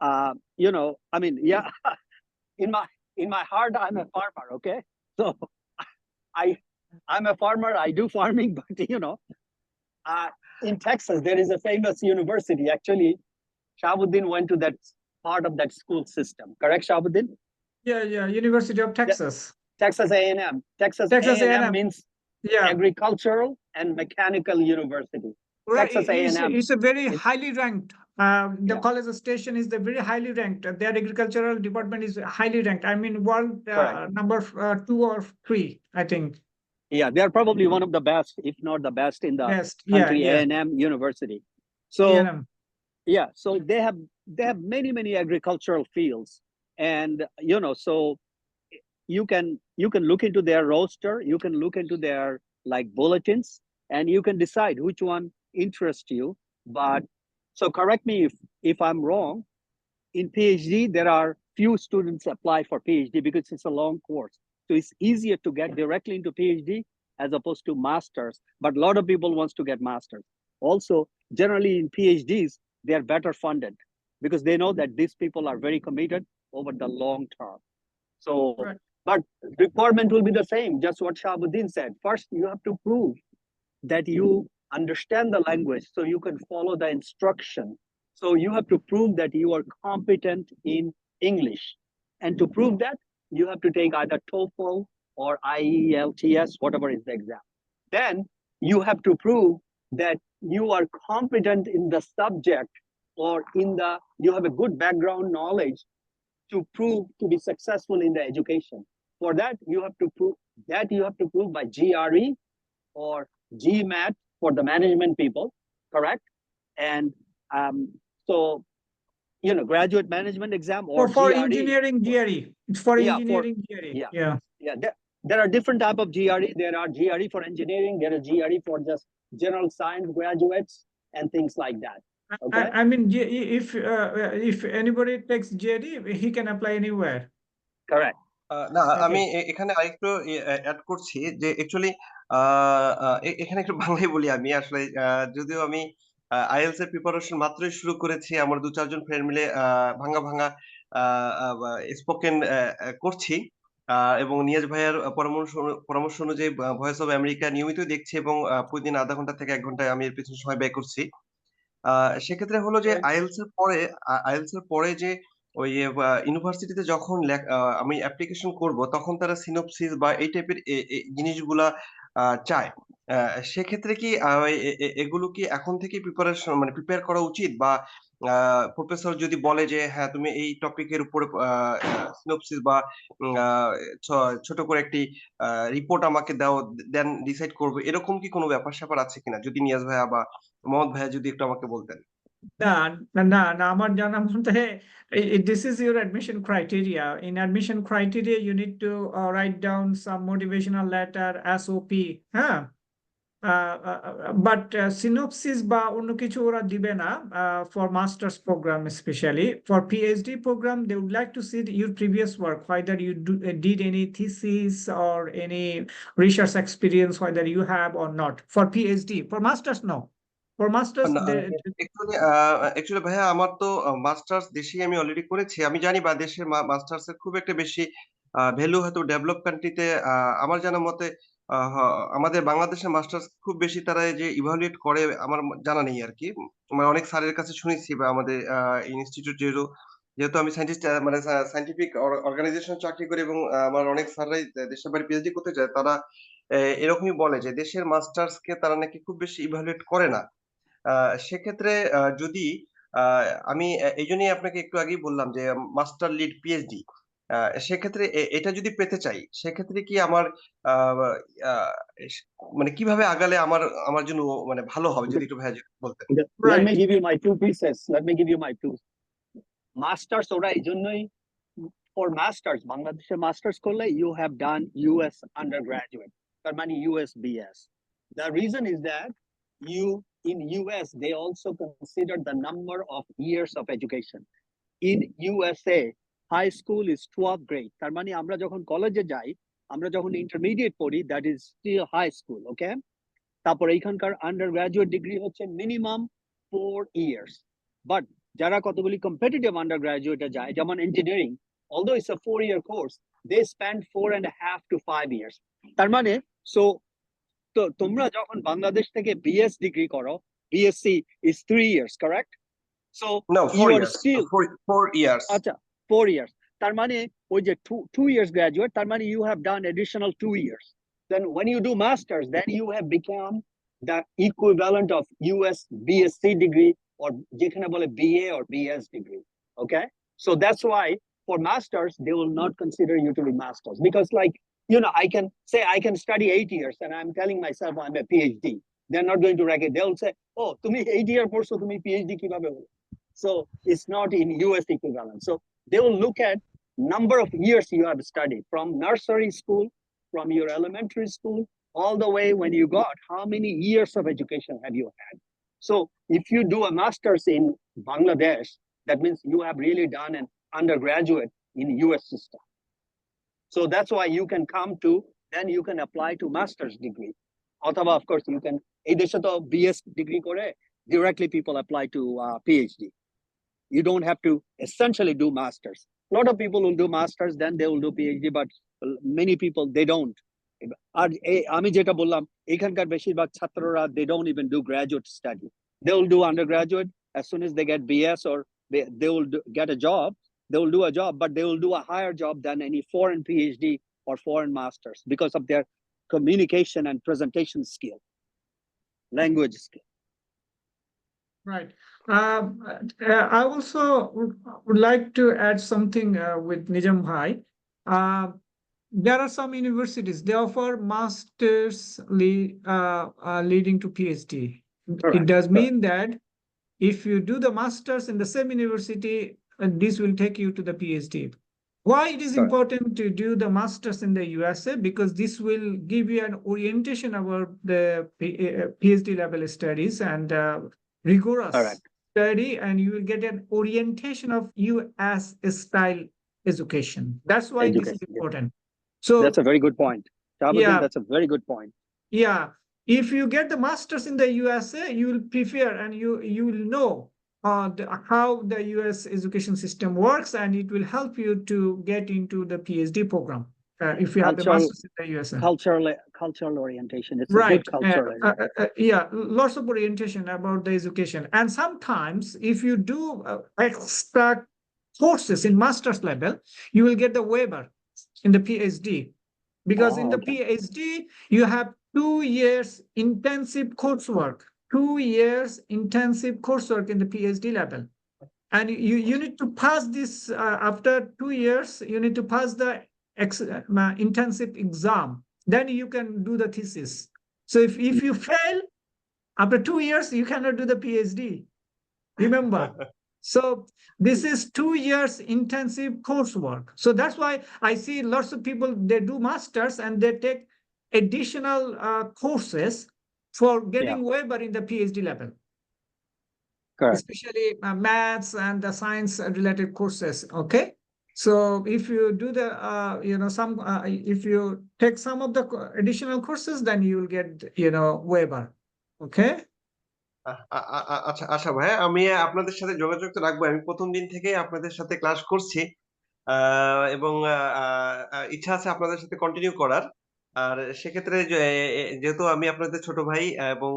I mean, yeah, in my heart, I'm a farmer, okay? So I'm a farmer, I do farming, but in Texas, there is a famous university. Actually, Shahabuddin went to that part of that school system, correct, Shahabuddin? Yeah, University of Texas. Texas A&M. Texas A&M means agricultural and mechanical university. Well, Texas A&M. It's a very highly ranked. The college station is the very highly ranked. Their agricultural department is highly ranked. I mean, world number 2 or 3, I think. Yeah, they are probably one of the best, if not the best in the country. A&M University. So A&M. yeah, so they have many agricultural fields, and so you can look into their roster, you can look into their like bulletins, and you can decide which one interests you. But so correct me if I'm wrong. In PhD, there are few students apply for PhD because it's a long course, so it's easier to get directly into PhD as opposed to masters. But a lot of people wants to get masters. Also, generally in PhDs, they are better funded because they know that these people are very committed over the long term. So, but requirement will be the same, just what Shahabuddin said. First, you have to prove that you understand the language so you can follow the instruction. So you have to prove that you are competent in English. And to prove that, you have to take either TOEFL or IELTS, whatever is the exam. Then you have to prove that you are competent in the subject, or you have a good background knowledge to prove to be successful in the education. For that, you have to prove by GRE or GMAT for the management people, correct? And so graduate management exam or for GRE. engineering GRE. It's for engineering GRE. Yeah. There are different type of GRE. There are GRE for engineering. There are GRE for just general science graduates and things like that. Okay. I mean, if anybody takes GRE, he can apply anywhere. Correct. না আমি এখানে আরেকটু add করছি যে actually এখানে একটু বাংলায় বলি আমি আসলে যদিও আমি আইএলটিএস এর প্রিপারেশন মাত্রই শুরু করেছি, আমার 2-4 জন ফ্রেন্ড মিলে ভাঙা স্পোকেন করছি। এবং নিয়াজ ভাইয়ার পরামর্শ অনুযায়ী ভয়েস অফ আমেরিকা নিয়মিত দেখছি এবং প্রতিদিন আধা ঘন্টা থেকে 1 ঘন্টায় আমি এর পেছনে সময় ব্যয় করছি। সেক্ষেত্রে হলো যে Right. আইএলটিএস এর পরে যে ওই ইউনিভার্সিটিতে যখন আমি অ্যাপ্লিকেশন করব তখন তারা সিনপসিস বা এই টাইপের জিনিসগুলা চায়। সেক্ষেত্রে কি এগুলো কি এখন থেকে প্রিপেয়ার করা উচিত, বা প্রফেসর যদি বলে যে হ্যাঁ তুমি এই টপিকের উপরে সিনপসিস বা ছোট করে একটি রিপোর্ট আমাকে দাও, দেন ডিসাইড করবো, এরকম কি কোনো ব্যাপার স্যাপার আছে কিনা? যদি নিয়াজ ভাইয়া বা মোহাম্মদ ভাইয়া যদি একটু আমাকে বলতেন। না না আমার জানা মতে this is your admission criteria. In admission criteria you need to write down some motivational letter, SOP, হ্যাঁ, বাট সিনোপসিস বা অন্য কিছু ওরা দিবে না for masters program. Specially for PhD program they would like to see your previous work, whether you did any thesis or any research experience, whether you have or not. For PhD, for masters no. For masters না, they, actually ভাইয়া আমার তো masters দেশেই আমি already করেছি। আমি জানি বা দেশের মাস্টার্স এর খুব একটা বেশি ভ্যালু হয়তো ডেভেলপ কান্ট্রিতে আমার জানা মতে আমাদের বাংলাদেশের মাস্টার্স খুব বেশি তারা এই যে ইভালুয়েট করে আমার জানা নেই আর কি। মানে অনেক স্যারের কাছে শুনেছি, বা আমাদের ইনস্টিটিউট যেহেতু যেহেতু আমি সায়েন্টিস্ট, মানে সায়েন্টিফিক অর্গানাইজেশন চাকরি করি, এবং আমার অনেক স্যাররাই দেশের বাইরে পিএইচডি করতে চায়, তারা এরকমই বলে যে দেশের মাস্টার্স কে তারা নাকি খুব বেশি ইভালুয়েট করে না। সেক্ষেত্রে যদি আমি এইজন্যই আপনাকে একটু আগেই বললাম যে মাস্টার লিড পিএইচডি, সেক্ষেত্রে এটা যদি পেতে চাই, সেক্ষেত্রে কি আমার আহ, আহ, মানে কিভাবে আগালে আমার আমার জন্য মানে ভালো হবে, যদি একটু ভাইয়া যদি বলতেন। Let me right. give you my two pieces. Let me give you my two. Masters ওরা এই জন্যই for masters, বাংলাদেশের masters করলে you have done US undergraduate, তার মানে US BS. The reason is that in US they also consider the number of years of education. In USA high school is 12th grade, তার মানে আমরা যখন কলেজে যাই, আমরা যখন ইন্টারমিডিয়েট পড়ি, that is still high school, okay? তারপর এইখানকার আন্ডার গ্রাজুয়েট ডিগ্রি হচ্ছে মিনিমাম 4 years, বাট যারা কতগুলি কম্পিটিটিভ আন্ডার গ্রাজুয়েটে যায়, যেমন engineering, although it's a 4-year course, they spend 4.5 to 5 years. তার মানে সো তো তোমরা যখন বাংলাদেশ থেকে বিএস ডিগ্রি করো, BSc is 3 years, correct? So No, you 4 are years. still 4 years. আচ্ছা 4 years, তার মানে ওই যে 2 years graduate, তার মানে you have done additional 2 years. Then when you do masters, then you have become the equivalent of US BSc degree, or যেখানে বলে BA or BS degree, okay? So that's why for masters they will not consider you to be masters, because like, you know, I can say I can study 8 years and I'm telling myself I'm a PhD. They're not going to rank it. They'll say, oh, তুমি 8 year পড়ছো, তুমি PhD কিভাবে হলো? So it's not in US equivalent. So they will look at number of years you have studied from nursery school, from your elementary school, all the way when you got, how many years of education have you had? So if you do a master's in Bangladesh, that means you have really done an undergraduate in US system. So that's why you can come to, then you can apply to master's degree. অথবা of course you can, এই দেশে তো BS degree করে directly people apply to PhD. You don't have to essentially do masters. A lot of people will do masters, then they will do PhD, but many people they don't. আর আমি যেটা বললাম, এখানকার বেশিরভাগ ছাত্ররা they don't even do graduate study. They will do undergraduate. As soon as they get BS or they will get a job, they will do a job, but they will do a higher job than any foreign PhD or foreign masters, because of their communication and presentation skill, language skill. Right. I also would like to add something with Nijam Bhai. There are some universities, they offer masters leading to PhD. Correct, It does mean that if you do the masters in the same university, this will take you to the PhD. Why it is Correct. important to do the masters in the USA? Because this will give you an orientation about the PhD level studies and rigorous Correct. study, and you will get an orientation of US style education. That's why this is Education, yeah. important. So That's a very good point. Shahabuddin, yeah, that's a very good point. yeah. If you get the masters in the USA, you will prepare and you will know how the US education system works, and it will help you to get into the PhD program. if you have the Cultural- master's in the USA. Cultural orientation. It's a Right. good cultural orientation. Yeah, lots of orientation about the education. And sometimes if you do extra courses in master's level, you will get the waiver in the PhD. Because in the okay. PhD, you have 2 years intensive coursework, 2 years intensive coursework in the PhD level. And you need to pass this after 2 years, you need to pass the intensive exam. Then you can do the thesis. So if you fail after 2 years, you cannot do the PhD. Remember. So this is 2 years intensive coursework. So that's why I see lots of people, they do masters and they take additional courses for getting waiver in the PhD level. Correct. Especially maths and the science related courses. Okay. So if you do the, if you take some of the additional courses, then you will get, waiver. Okay. আচ্ছা আচ্ছা ভাই, আমি আপনাদের সাথে যোগাযোগ তো রাখবো। আমি প্রথম দিন থেকেই আপনাদের সাথে ক্লাস করছি এবং ইচ্ছা আছে আপনাদের সাথে কন্টিনিউ করার। আর সেক্ষেত্রে যেহেতু আমি আপনাদের ছোট ভাই এবং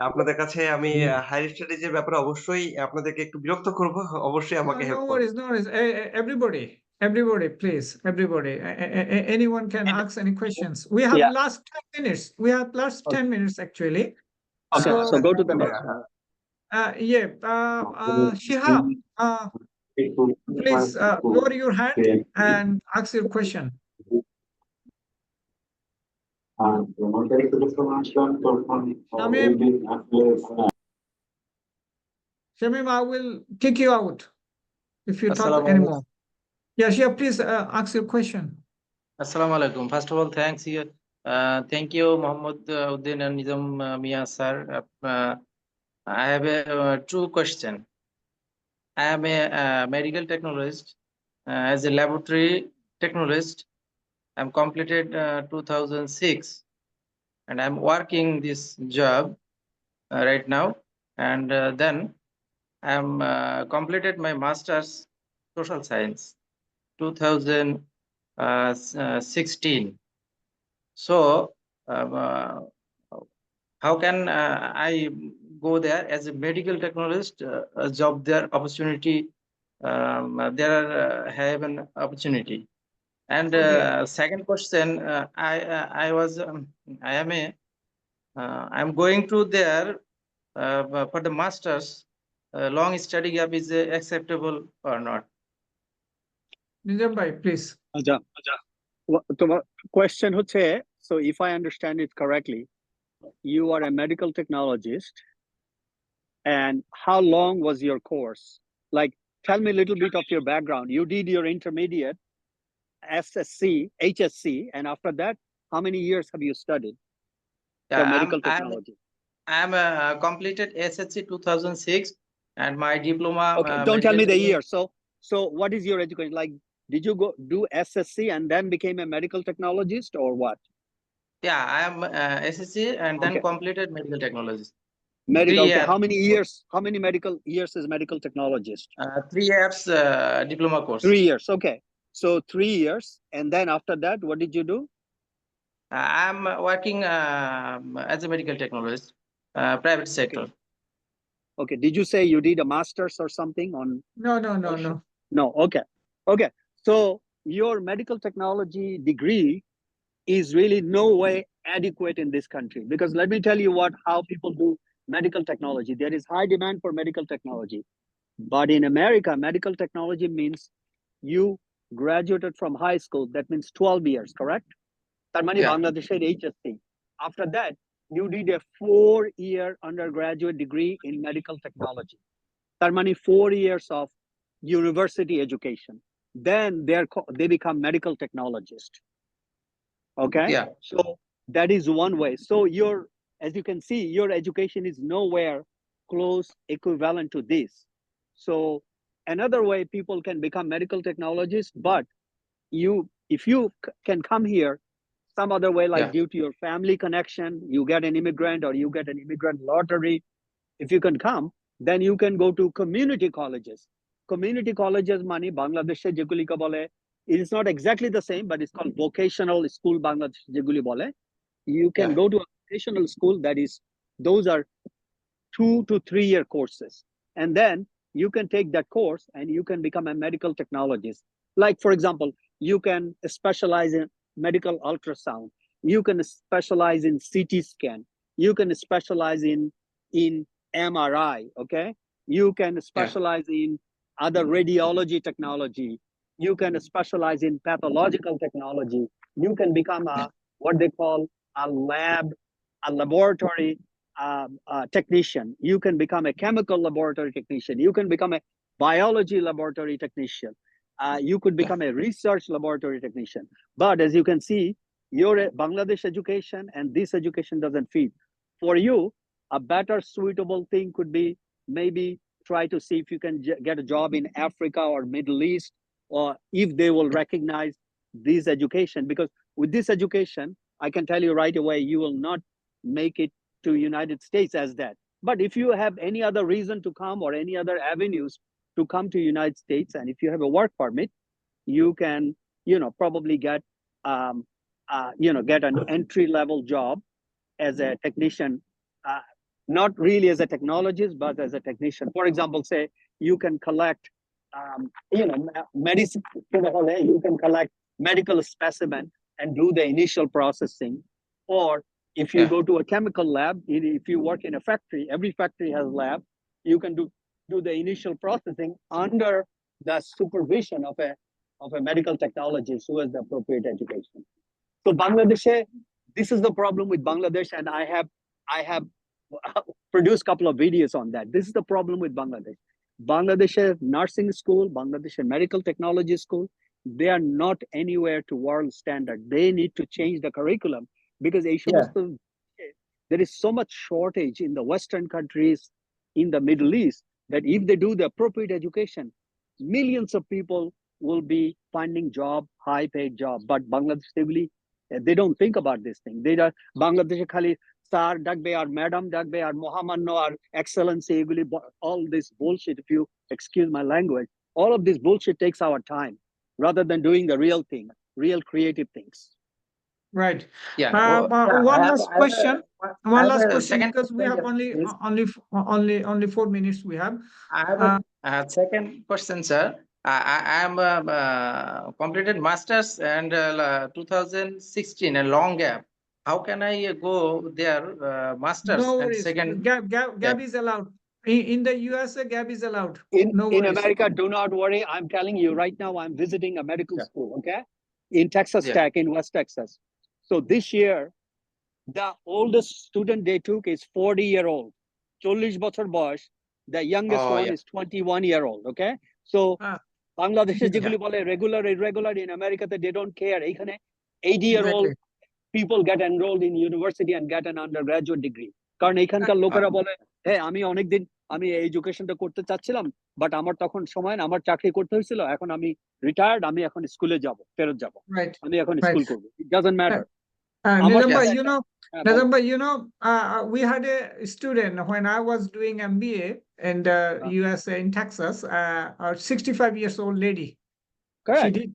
আপনাদের কাছে আমি হায়ার স্টাডিজের ব্যাপারে অবশ্যই আপনাদেরকে একটু বিরক্ত করব। অবশ্যই আমাকে হেল্প No করবেন। worries, no worries. Everybody, please, everybody. Anyone can ask any questions. We have last 10 minutes. We have last 10 minutes actually. Okay, so go to the next one. Shihab, please lower your hand and ask your question. Shamim, I will kick you out if you talk anymore. Yeah, Shihab, please ask your question. Assalamu alaikum. First of all, thank you, Muhammad Uddin and Nizam Mia sir. I have a true question. I am a medical technologist. As a laboratory technologist, I'm completed 2006, and I'm working this job right now. And then I'm completed my master's social science 2016. So how can I go there as a medical technologist? A job there, opportunity. There are have an opportunity. And second question, I'm going to there for the masters. Long study gap is acceptable or not? Nizam bhai, please. তোমার question হচ্ছে, so if I understand it correctly, you are a medical technologist, and how long was your course? Like, tell me a little bit of your background. You did your intermediate, SSC, HSC, and after that, how many years have you studied for medical technology? I'm completed SSC 2006, and my diploma. Okay, don't tell me the year. So what is your education? Like, did you go do SSC and then became a medical technologist, or what? Yeah, I am SSC and then completed medical technologist. Medical. Okay. How many years? How many medical years is medical technologist? 3 years diploma course. 3 years. Okay. So 3 years, and then after that, what did you do? I'm working as a medical technologist, private sector. Okay. Did you say you did a master's or something on? No. No. Okay. So your medical technology degree is really no way adequate in this country, because let me tell you how people do medical technology. There is high demand for medical technology, but in America, medical technology means you graduated from high school. That means 12 years, correct? Bangladesh HSC. After that, you did a 4-year undergraduate degree in medical technology. 4 years of university education. Then they become medical technologists. Okay. Yeah. So that is one way. So as you can see, your education is nowhere close equivalent to this. So another way people can become medical technologists, but if you can come here some other way, like due to your family connection, you get an immigrant or you get an immigrant lottery. If you can come, then you can go to community colleges. Community colleges money Bangladesh jegulika bole It is not exactly the same, but it's called vocational school Bangladesh যেগুলি বলে. You can Yeah. go to a vocational school that is, those are 2 to 3 year courses. And then you can take that course and you can become a medical technologist. Like, for example, you can specialize in medical ultrasound. You can specialize in CT scan. You can specialize in MRI, okay? You can specialize in other radiology technology. You can specialize in pathological technology. You can become what they call a laboratory technician. You can become a chemical laboratory technician. You can become a biology laboratory technician. You could become a research laboratory technician. But as you can see, your Bangladesh education and this education doesn't fit. For you, a better suitable thing could be maybe try to see if you can get a job in Africa or Middle East, or if they will recognize this education. Because with this education, I can tell you right away, you will not make it to United States as that. But if you have any other reason to come or any other avenues to come to United States, and if you have a work permit, you can, probably get, get an entry level job as a technician, not really as a technologist, but as a technician. For example, say you can collect, medicine, you can collect medical specimen and do the initial processing. Or if you go to a chemical lab, if you work in a factory, every factory has a lab, you can do the initial processing under the supervision of a medical technologist who has the appropriate education. So Bangladesh, this is the problem with Bangladesh, and I have produced a couple of videos on that. This is the problem with Bangladesh. Bangladesh nursing school, Bangladesh medical technology school, they are not anywhere to world standard. They need to change the curriculum, because there is so much shortage in the Western countries, in the Middle East, that if they do the appropriate education, millions of people will be finding job, high paid job. But Bangladesh, they don't think about this thing. They are Bangladesh khali sir dakbe or madam dakbe or mohamanno or excellency, all this bullshit, if you excuse my language, all of this bullshit takes our time rather than doing the real thing, real creative things. Right. Yeah. One last question. One last question, second because we have please. only 4 minutes we have. I have a second question, sir. I am completed masters and 2016, a long gap. How can I go there, masters No and worries. second? Gap is allowed. In the USA, gap is allowed. No In worries. America, do not worry. I'm telling you right now, I'm visiting a medical school, okay? In Texas Tech, in West Texas. So this year, the oldest student they took is 40-year-old. 40 বছর বয়স. The youngest one is 21-year-old, okay? So Bangladesh যেগুলি বলে regular, irregular, in America, they don't care. এখানে 80-year-old people get enrolled in university and get an undergraduate degree. কারণ এখানকার লোকেরা বলে, হ্যাঁ আমি অনেকদিন আমি এডুকেশনটা করতে চাচ্ছিলাম, বাট আমার তখন সময় না, আমার চাকরি করতে হয়েছিল, এখন আমি রিটায়ার্ড, আমি এখন স্কুলে যাব, ফেরত যাব, আমি এখন স্কুল করব. It doesn't matter. Nizamba, we had a student when I was doing MBA in the USA in Texas, a 65 years old lady. Correct. She did.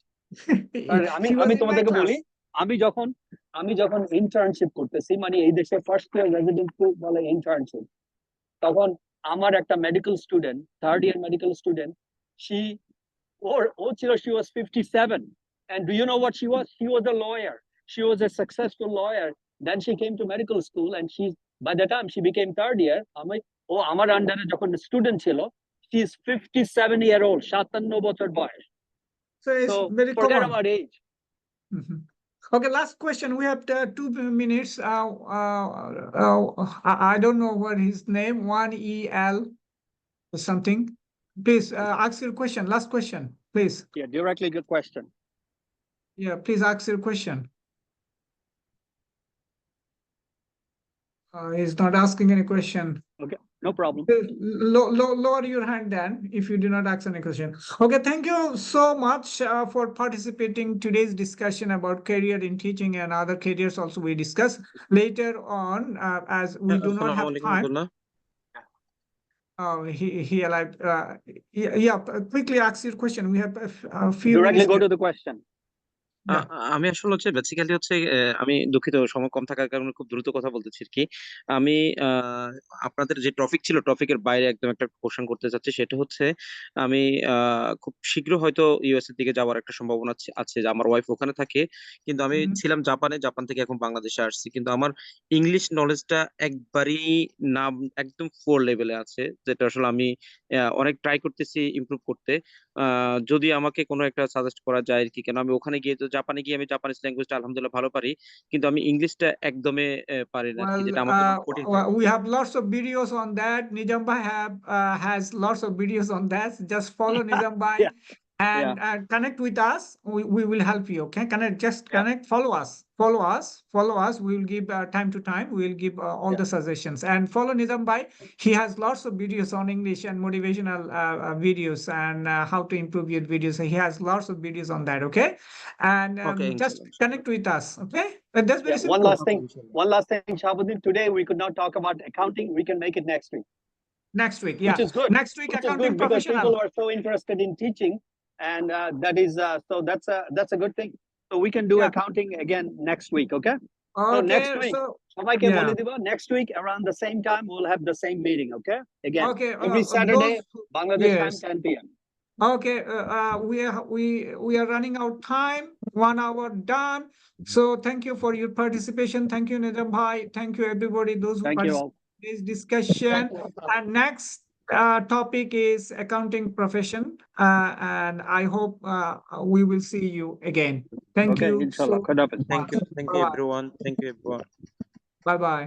আমি তোমাদেরকে বলি, আমি যখন ইন্টার্নশিপ করতেছি, মানে এই দেশে ফার্স্ট ইয়ার রেসিডেন্সি বলে ইন্টার্নশিপ, তখন আমার একটা medical student, third year medical student, she was 57, and do you know what she was? She was a lawyer. She was a successful lawyer. Then she came to medical school, and by the time she became third year, আমার আন্ডারে যখন student ছিল, she is 57-year-old, 57 বছর বয়স. So it's very forget common about age. Okay, last question. We have 2 minutes. I don't know what his name, 1EL or something. Please ask your question. Last question, please. Yeah, directly good question. Yeah, please ask your question. He's not asking any question. Okay, no problem. Lower your hand then if you do not ask any question. Okay, thank you so much for participating today's discussion about career in teaching and other careers also we discuss later on, as we do not have time. Oh, he alive. Yeah, quickly ask your question. We have a few Directly minutes. go to the question. আমি আসলে হচ্ছে basically হচ্ছে আমি দুঃখিত সময় কম থাকার কারণে খুব দ্রুত কথা বলতেছি আর কি। আমি আপনাদের যে টপিক ছিল টপিকের বাইরে একদম একটা কোশ্চেন করতে চাচ্ছি, সেটা হচ্ছে আমি খুব শীঘ্র হয়তো ইউএস এর দিকে যাওয়ার একটা সম্ভাবনা আছে, যে আমার ওয়াইফ ওখানে থাকে। কিন্তু আমি ছিলাম জাপানে, জাপান থেকে এখন বাংলাদেশে আসছি, কিন্তু আমার ইংলিশ নলেজটা একবারই না, একদম 4 লেভেলে আছে, যেটা আসলে আমি অনেক ট্রাই করতেছি ইমপ্রুভ করতে। যদি আমাকে কোনো একটা সাজেস্ট করা যায় আর কি, কেন আমি ওখানে গিয়ে তো জাপানে গিয়ে আমি জাপানিজ ল্যাঙ্গুয়েজটা আলহামদুলিল্লাহ ভালো পারি, কিন্তু আমি ইংলিশটা একদমই পারি না আর কি, Well, যেটা আমার জন্য কঠিন হয়ে we have lots of videos on that. Nizam Bhai has lots of videos on that. Just follow Nizam Bhai Yeah. and connect with us. We will help you. Okay, just Yeah. connect. Follow us. We will give time to time. We will give all the suggestions and follow Nizam Bhai. He has lots of videos on English and motivational videos and how to improve your videos. He has lots of videos on that. Okay, and Okay, just inshallah. connect with us. Okay, that's very Yeah, simple. one last thing, Shahabuddin. Today we could not talk about accounting. We can make it next week. Next week, yeah. Which is good. Next week, Which is accounting good because professional. people are so interested in teaching, and that is so that's a good thing. So we can do Yeah. accounting again next week. Okay. So Okay, next week, so সবাইকে yeah. বলে দিব, next week around the same time we'll have the same meeting. Okay. Again, Okay, every Saturday, those Bangladesh time, yes. 10 p.m. Okay, we are running out time. 1 hour done. So thank you for your participation. Thank you, Nizam Bhai. Thank you, everybody. Those who Thank you participated all. in this discussion. And next topic is accounting profession. And I hope we will see you again. Thank Okay, you inshallah. so Khudafis. Thank you Bye-bye. everyone. Thank you everyone. Bye-bye.